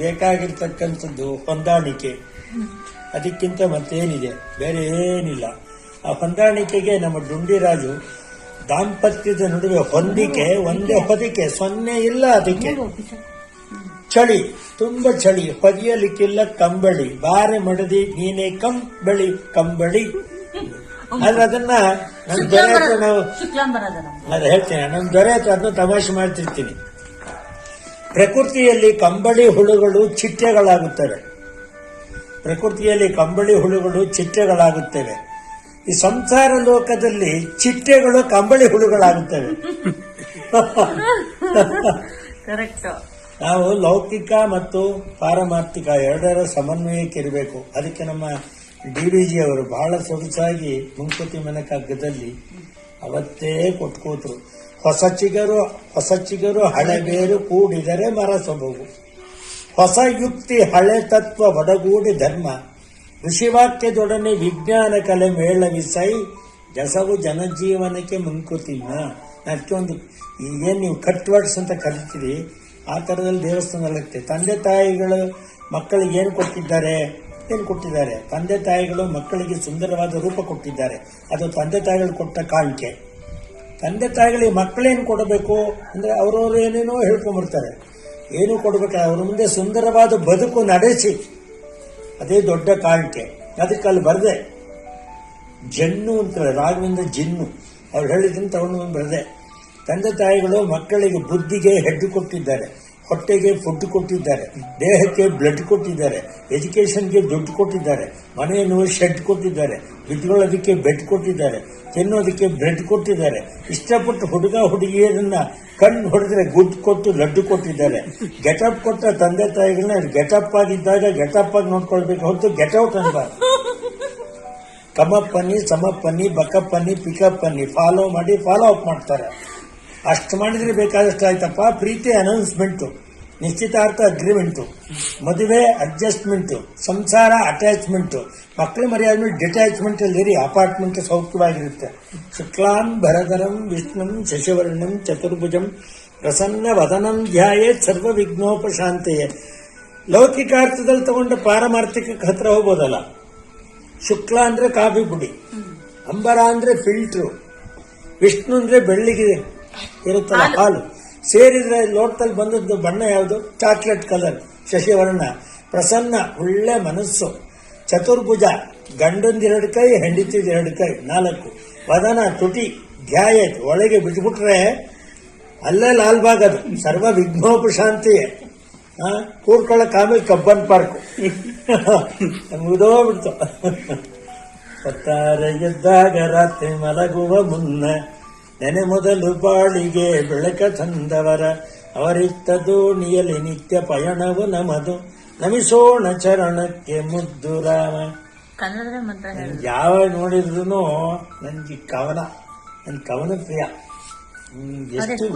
ಬೇಕಾಗಿರ್ತಕ್ಕಂಥದ್ದು ಹೊಂದಾಣಿಕೆ. ಅದಕ್ಕಿಂತ ಮತ್ತೇನಿದೆ? ಬೇರೆ ಏನಿಲ್ಲ. ಆ ಹೊಂದಾಣಿಕೆಗೆ ನಮ್ಮ ಡುಂಡಿರಾಜು ದಾಂಪತ್ಯದ ನಡುವೆ ಹೊಂದಿಕೆ ಒಂದೇ ಹೊದಿಕೆ, ಸೊನ್ನೆ ಇಲ್ಲ ಅದಕ್ಕೆ. ಚಳಿ, ತುಂಬಾ ಚಳಿ, ಹೊದಿಯಲಿಕ್ಕಿಲ್ಲ ಕಂಬಳಿ, ಬಾರೆ ಮಡದಿ ನೀನೆ ಕಂಬಳಿ ಕಂಬಳಿ. ಆದ್ರೆ ಅದನ್ನ ನಮ್ ದೊರೆ ಹತ್ರ ನಾವು ಹೇಳ್ತೇನೆ, ನಮ್ ದೊರೆ ಹತ್ರ ಅದನ್ನ ತಮಾಷೆ ಮಾಡ್ತಿರ್ತೀನಿ. ಪ್ರಕೃತಿಯಲ್ಲಿ ಕಂಬಳಿ ಹುಳುಗಳು ಚಿಟ್ಟೆಗಳಾಗುತ್ತವೆ. ಪ್ರಕೃತಿಯಲ್ಲಿ ಕಂಬಳಿ ಹುಳುಗಳು ಚಿಟ್ಟೆಗಳಾಗುತ್ತವೆ. ಈ ಸಂಸಾರ ಲೋಕದಲ್ಲಿ ಚಿಟ್ಟೆಗಳು ಕಂಬಳಿ ಹುಳುಗಳಾಗುತ್ತವೆ. ನಾವು ಲೌಕಿಕ ಮತ್ತು ಪಾರಮಾರ್ಥಿಕ ಎರಡರ ಸಮನ್ವಯಕ್ಕಿರಬೇಕು. ಅದಕ್ಕೆ ನಮ್ಮ DVG ಅವರು ಬಹಳ ಸೊಗಸಾಗಿ ಮುಂಕುತಿ ಮನಕಗ್ಗದಲ್ಲಿ ಅವತ್ತೇ ಕೊಟ್ಕೋತರು. ಹೊಸ ಚಿಗರು ಹಳೆ ಬೇರು ಕೂಡಿದರೆ ಮರ ಸೊಬಗು, ಹೊಸ ಯುಕ್ತಿ ಹಳೆ ತತ್ವ ಒಡಗೂಡಿ ಧರ್ಮ, ಋಷಿವಾಕ್ಯದೊಡನೆ ವಿಜ್ಞಾನ ಕಲೆ ಮೇಳವಿಸೈ, ಜಸವು ಜನಜೀವನಕ್ಕೆ ಮುಂಕುತಿಮ್ಮ. ಅದಕ್ಕೆ ಒಂದು ಈಗೇನು ನೀವು ಕಟ್ ವರ್ಡ್ಸ್ ಅಂತ ಕರಿತೀರಿ, ಆ ಥರದಲ್ಲಿ ದೇವಸ್ಥಾನದಲ್ಲತ್ತೆ ತಂದೆ ತಾಯಿಗಳು ಮಕ್ಕಳಿಗೆ ಏನು ಕೊಟ್ಟಿದ್ದಾರೆ? ತಂದೆ ತಾಯಿಗಳು ಮಕ್ಕಳಿಗೆ ಸುಂದರವಾದ ರೂಪ ಕೊಟ್ಟಿದ್ದಾರೆ. ಅದು ತಂದೆ ತಾಯಿಗಳು ಕೊಟ್ಟ ಕಾಣಿಕೆ. ತಂದೆ ತಾಯಿಗಳಿಗೆ ಮಕ್ಕಳೇನು ಕೊಡಬೇಕು ಅಂದ್ರೆ ಅವರವರು ಏನೇನೋ ಹೇಳ್ಕೊಂಡ್ಬಿಡ್ತಾರೆ. ಏನು ಕೊಡಬೇಕು? ಅವ್ರ ಮುಂದೆ ಸುಂದರವಾದ ಬದುಕು ನಡೆಸಿ, ಅದೇ ದೊಡ್ಡ ಕಾಣಿಕೆ. ಅದಕ್ಕೆ ಅಲ್ಲಿ ಬರದೆ ಜನ್ನು ಅಂತಾರೆ, ರಾಘವೇಂದ್ರ ಜಿನ್ನು ಅವ್ರು ಹೇಳಿದ್ದನ್ನು ತಗೊಂಡು ಬರದೆ. ತಂದೆ ತಾಯಿಗಳು ಮಕ್ಕಳಿಗೆ ಬುದ್ಧಿಗೆ ಹೆಡ್ ಕೊಟ್ಟಿದ್ದಾರೆ, ಹೊಟ್ಟೆಗೆ ಫುಡ್ ಕೊಟ್ಟಿದ್ದಾರೆ, ದೇಹಕ್ಕೆ ಬ್ಲಡ್ ಕೊಟ್ಟಿದ್ದಾರೆ, ಎಜುಕೇಶನ್ಗೆ ದುಡ್ಡು ಕೊಟ್ಟಿದ್ದಾರೆ, ಮನೆಯನ್ನು ಶೆಡ್ ಕೊಟ್ಟಿದ್ದಾರೆ, ಬಿದ್ಕೊಳ್ಳೋದಕ್ಕೆ ಬೆಡ್ ಕೊಟ್ಟಿದ್ದಾರೆ, ತಿನ್ನೋದಕ್ಕೆ ಬ್ರೆಡ್ ಕೊಟ್ಟಿದ್ದಾರೆ. ಇಷ್ಟಪಟ್ಟು ಹುಡುಗ ಹುಡುಗಿಯರನ್ನ ಕಣ್ಣು ಹೊಡೆದ್ರೆ ಗುಡ್ ಕೊಟ್ಟು ಲಡ್ಡು ಕೊಟ್ಟಿದ್ದಾರೆ. ಗೆಟಪ್ ಕೊಟ್ಟ ತಂದೆ ತಾಯಿಗಳನ್ನ ಗೆಟಪ್ ಆಗಿದ್ದಾಗ ಗೆಟಪ್ ಆಗಿ ನೋಡ್ಕೊಳ್ಬೇಕು ಹೊರತು ಗೆಟೌಟ್ ಅನ್ಬಾರ್ದು. ಕಮಪ್ಪನ್ನಿ, ಸಮಪ್ಪನ್ನಿ, ಬಕಪ್ಪನ್ನಿ, ಪಿಕಪ್ಪನ್ನಿ ಫಾಲೋ ಮಾಡಿ ಫಾಲೋ ಅಪ್ ಮಾಡ್ತಾರೆ. ಅಷ್ಟು ಮಾಡಿದ್ರೆ ಬೇಕಾದಷ್ಟು ಆಯ್ತಪ್ಪ. ಪ್ರೀತಿ ಅನೌನ್ಸ್ಮೆಂಟು, ನಿಶ್ಚಿತಾರ್ಥ ಅಗ್ರಿಮೆಂಟು, ಮದುವೆ ಅಡ್ಜಸ್ಟ್ಮೆಂಟು, ಸಂಸಾರ ಅಟ್ಯಾಚ್ಮೆಂಟು, ಮಕ್ಕಳು ಮರ್ಯಾದ್ಮೇಲೆ ಡಿಟ್ಯಾಚ್ಮೆಂಟ್ ಅಲ್ಲಿ ಅಪಾರ್ಟ್ಮೆಂಟ್ ಸೌಖ್ಯವಾಗಿರುತ್ತೆ. ಶುಕ್ಲಾಂ ಭರಧರಂ ವಿಷ್ಣುಂ ಶಶಿವರ್ಣಂ ಚತುರ್ಭುಜಂ ಪ್ರಸನ್ನ ವದನಂ ಧ್ಯಾಯೇತ್ ಸರ್ವ ವಿಘ್ನೋಪಶಾಂತೆಯೇ. ಲೌಕಿಕಾರ್ಥದಲ್ಲಿ ತಗೊಂಡ ಪಾರಮಾರ್ಥಿಕಕ್ಕೆ ಹತ್ರ ಹೋಗೋದಲ್ಲ. ಶುಕ್ಲ ಅಂದ್ರೆ ಕಾಫಿ ಪುಡಿ, ಅಂಬರ ಅಂದ್ರೆ ಫಿಲ್ಟ್ರು, ವಿಷ್ಣು ಅಂದ್ರೆ ಬೆಳ್ಳಿಗೆ ಇರುತ್ತಲ್ಲ ಹಾಲು, ಸೇರಿದ್ರೆ ಲೋಟದಲ್ಲಿ ಬಂದದ್ದು ಬಣ್ಣ ಯಾವುದು? Chocolate colour, ಶಶಿವರ್ಣ. ಪ್ರಸನ್ನ ಒಳ್ಳೆ ಮನಸ್ಸು. ಚತುರ್ಭುಜ, ಗಂಡಂದೆರಡು ಕೈ, ಹೆಂಡತಿದೆರಡು ಕೈ, 4. ವದನ ತುಟಿ, ಧ್ಯಾಯ ಒಳಗೆ ಬಿಟ್ಬಿಟ್ರೆ ಅಲ್ಲೇ ಲಾಲ್ಬಾಗ್. ಅದು ಸರ್ವ ವಿಘ್ನೋಪಶಾಂತಿಯೇ. ಕೂರ್ಕೊಳ್ಳಕ್ ಆಮೇಲೆ ಕಬ್ಬನ್ ಪಾರ್ಕ್ ಮುಗಿದೋಗ್ಬಿಡ್ತು. ಹೊತ್ತಾರೆ ಎದ್ದಾಗ ರಾತ್ರಿ ಮಲಗುವ ಮುನ್ನ ನೆನೆ ಮೊದಲು ಬಾಳಿಗೆ ಬೆಳಕ ತಂದವರ, ಅವರಿತ್ತ ದೋಣಿಯಲ್ಲಿ ನಿತ್ಯ ಪಯಣವು ನಮದು, ನಮಿಸೋಣ ಚರಣಕ್ಕೆ ಮುದ್ದು ರಾಮ. ಯಾವ ನೋಡಿದ್ರು ನನ್ಗೆ ಕವನ, ನನ್ ಕವನ ಪ್ರಿಯ. ಎಷ್ಟು